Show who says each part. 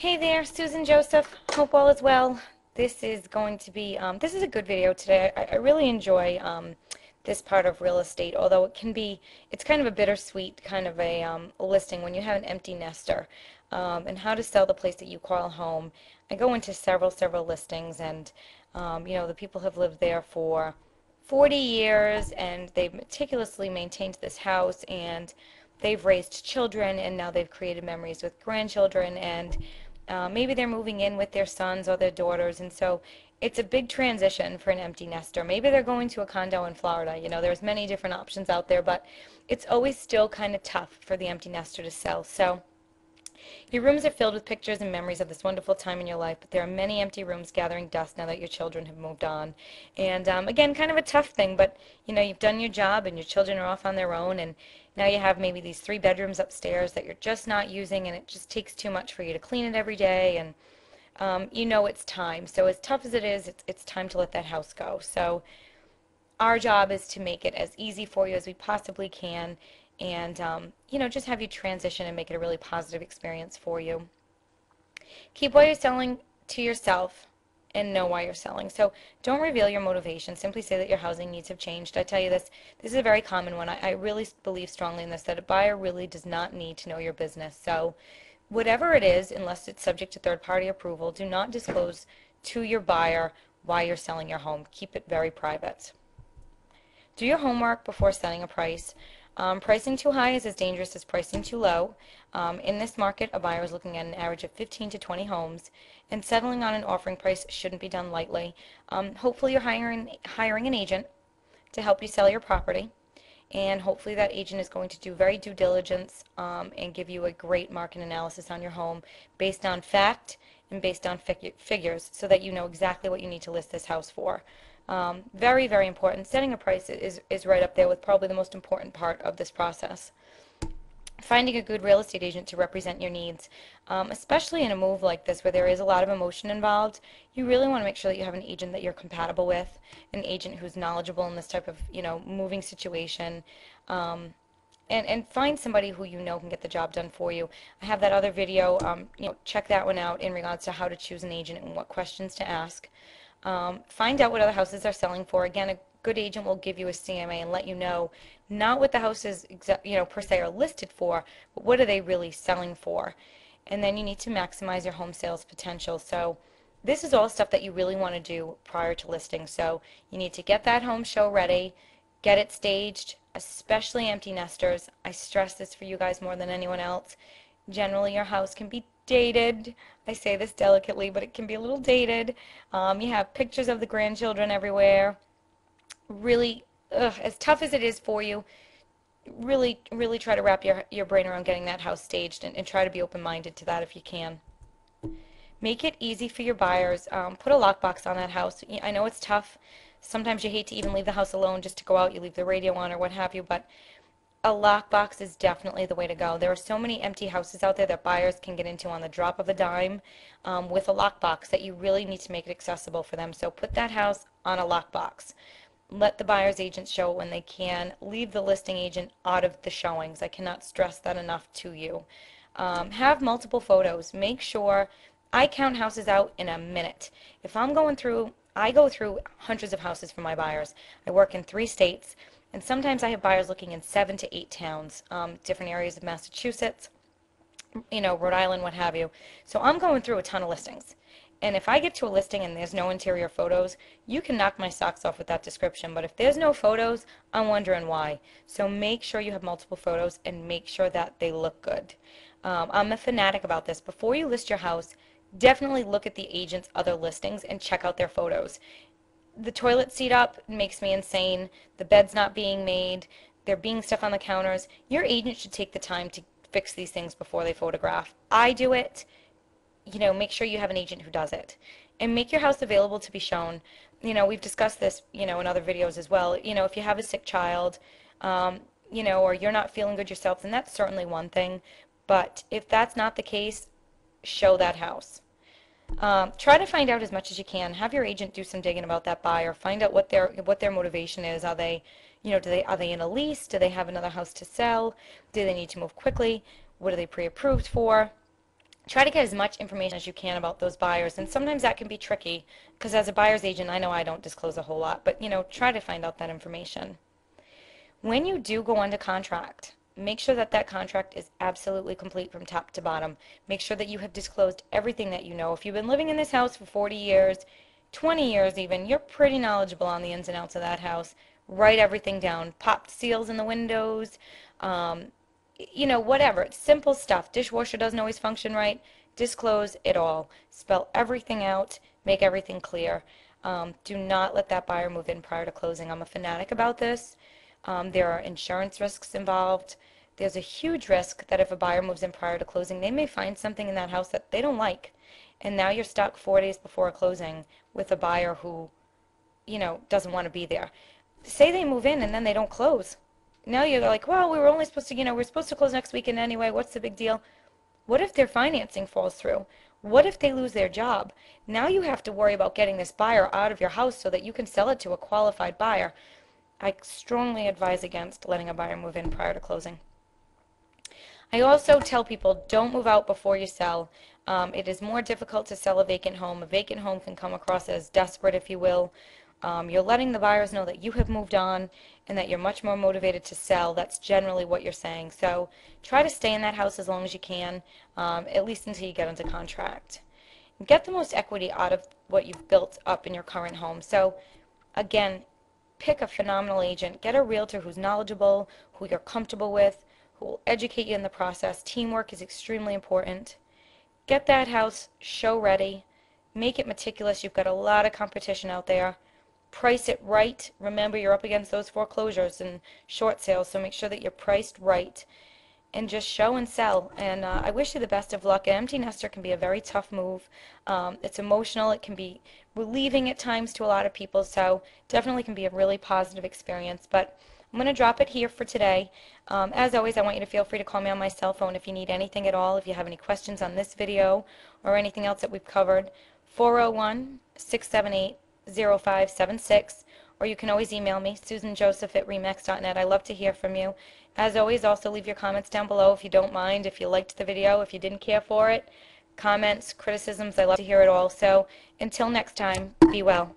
Speaker 1: Hey there, Susan Joseph. Hope all is well. This is going to be, this is a good video today. I really enjoy this part of real estate, although it's kind of a bittersweet kind of a listing when you have an empty nester and how to sell the place that you call home. I go into several listings and, the people have lived there for 40 years and they've meticulously maintained this house and they've raised children and now they've created memories with grandchildren and maybe they're moving in with their sons or their daughters, and so it's a big transition for an empty nester. Maybe they're going to a condo in Florida. There's many different options out there, but it's always still kind of tough for the empty nester to sell. So your rooms are filled with pictures and memories of this wonderful time in your life, but there are many empty rooms gathering dust now that your children have moved on. And again, kind of a tough thing, but you've done your job and your children are off on their own, and now you have maybe these 3 bedrooms upstairs that you're just not using, and it just takes too much for you to clean it every day, and it's time. So as tough as it is, it's time to let that house go. So our job is to make it as easy for you as we possibly can and just have you transition and make it a really positive experience for you. Keep what you're selling to yourself and know why you're selling. So don't reveal your motivation. Simply say that your housing needs have changed. I tell you this is a very common one. I really believe strongly in this, that a buyer really does not need to know your business. So whatever it is, unless it's subject to third-party approval, do not disclose to your buyer why you're selling your home. Keep it very private. Do your homework before setting a price. Pricing too high is as dangerous as pricing too low. In this market, a buyer is looking at an average of 15 to 20 homes, and settling on an offering price shouldn't be done lightly. Hopefully you're hiring an agent to help you sell your property, and hopefully that agent is going to do very due diligence and give you a great market analysis on your home based on fact and based on figures so that you know exactly what you need to list this house for. Very, very important. Setting a price is right up there with probably the most important part of this process. Finding a good real estate agent to represent your needs, especially in a move like this where there is a lot of emotion involved, you really want to make sure that you have an agent that you're compatible with, an agent who's knowledgeable in this type of, moving situation, and find somebody who can get the job done for you. I have that other video, check that one out in regards to how to choose an agent and what questions to ask. Find out what other houses are selling for. Again, a good agent will give you a CMA and let you know not what the houses per se are listed for, but what are they really selling for. And then you need to maximize your home sales potential. So this is all stuff that you really want to do prior to listing. So you need to get that home show ready, get it staged, especially empty nesters. I stress this for you guys more than anyone else. Generally, your house can be dated. I say this delicately, but it can be a little dated. You have pictures of the grandchildren everywhere. Really, as tough as it is for you, really, really try to wrap your brain around getting that house staged and try to be open-minded to that if you can. Make it easy for your buyers. Put a lockbox on that house. I know it's tough. Sometimes you hate to even leave the house alone just to go out. You leave the radio on or what have you, but a lockbox is definitely the way to go. There are so many empty houses out there that buyers can get into on the drop of a dime with a lockbox that you really need to make it accessible for them. So put that house on a lockbox. Let the buyer's agent show it when they can. Leave the listing agent out of the showings. I cannot stress that enough to you. Have multiple photos. Make sure, I count houses out in a minute. If I'm going through, I go through hundreds of houses for my buyers. I work in 3 states. And sometimes I have buyers looking in 7 to 8 towns, different areas of Massachusetts, Rhode Island, what have you. So I'm going through a ton of listings. And if I get to a listing and there's no interior photos, you can knock my socks off with that description. But if there's no photos, I'm wondering why. So make sure you have multiple photos and make sure that they look good. I'm a fanatic about this. Before you list your house, definitely look at the agent's other listings and check out their photos. The toilet seat up makes me insane. The bed's not being made. There being stuff on the counters. Your agent should take the time to fix these things before they photograph. I do it. Make sure you have an agent who does it. And make your house available to be shown. We've discussed this, in other videos as well. If you have a sick child, or you're not feeling good yourself, then that's certainly one thing. But if that's not the case, show that house. Try to find out as much as you can. Have your agent do some digging about that buyer. Find out what their motivation is. Are they, are they in a lease? Do they have another house to sell? Do they need to move quickly? What are they pre-approved for? try to get as much information as you can about those buyers. And sometimes that can be tricky because as a buyer's agent, I know I don't disclose a whole lot, but try to find out that information. When you do go under contract, make sure that that contract is absolutely complete from top to bottom. Make sure that you have disclosed everything that you know. If you've been living in this house for 40 years, 20 years even, you're pretty knowledgeable on the ins and outs of that house. Write everything down. Popped seals in the windows, um, whatever. Simple stuff. Dishwasher doesn't always function right. Disclose it all. Spell everything out. Make everything clear. Do not let that buyer move in prior to closing. I'm a fanatic about this. There are insurance risks involved. There's a huge risk that if a buyer moves in prior to closing, they may find something in that house that they don't like. And now you're stuck 4 days before a closing with a buyer who, doesn't want to be there. Say they move in and then they don't close. Now you're like, well, we were only supposed to, we're supposed to close next weekend anyway. What's the big deal? What if their financing falls through? What if they lose their job? Now you have to worry about getting this buyer out of your house so that you can sell it to a qualified buyer. I strongly advise against letting a buyer move in prior to closing. I also tell people don't move out before you sell. It is more difficult to sell a vacant home. A vacant home can come across as desperate, if you will. You're letting the buyers know that you have moved on and that you're much more motivated to sell. That's generally what you're saying. So try to stay in that house as long as you can, at least until you get into contract. Get the most equity out of what you've built up in your current home. So again, pick a phenomenal agent. Get a realtor who's knowledgeable, who you're comfortable with, who will educate you in the process. Teamwork is extremely important. Get that house show ready. Make it meticulous. You've got a lot of competition out there. Price it right. Remember, you're up against those foreclosures and short sales, so make sure that you're priced right. And just show and sell. And I wish you the best of luck. An empty nester can be a very tough move. It's emotional. It can be relieving at times to a lot of people, so definitely can be a really positive experience. But I'm going to drop it here for today. As always, I want you to feel free to call me on my cell phone if you need anything at all, if you have any questions on this video or anything else that we've covered. 401-678-0576, or you can always email me, susanjoseph@remax.net. I love to hear from you. As always, also leave your comments down below if you don't mind, if you liked the video, if you didn't care for it. Comments, criticisms, I love to hear it all. So until next time, be well.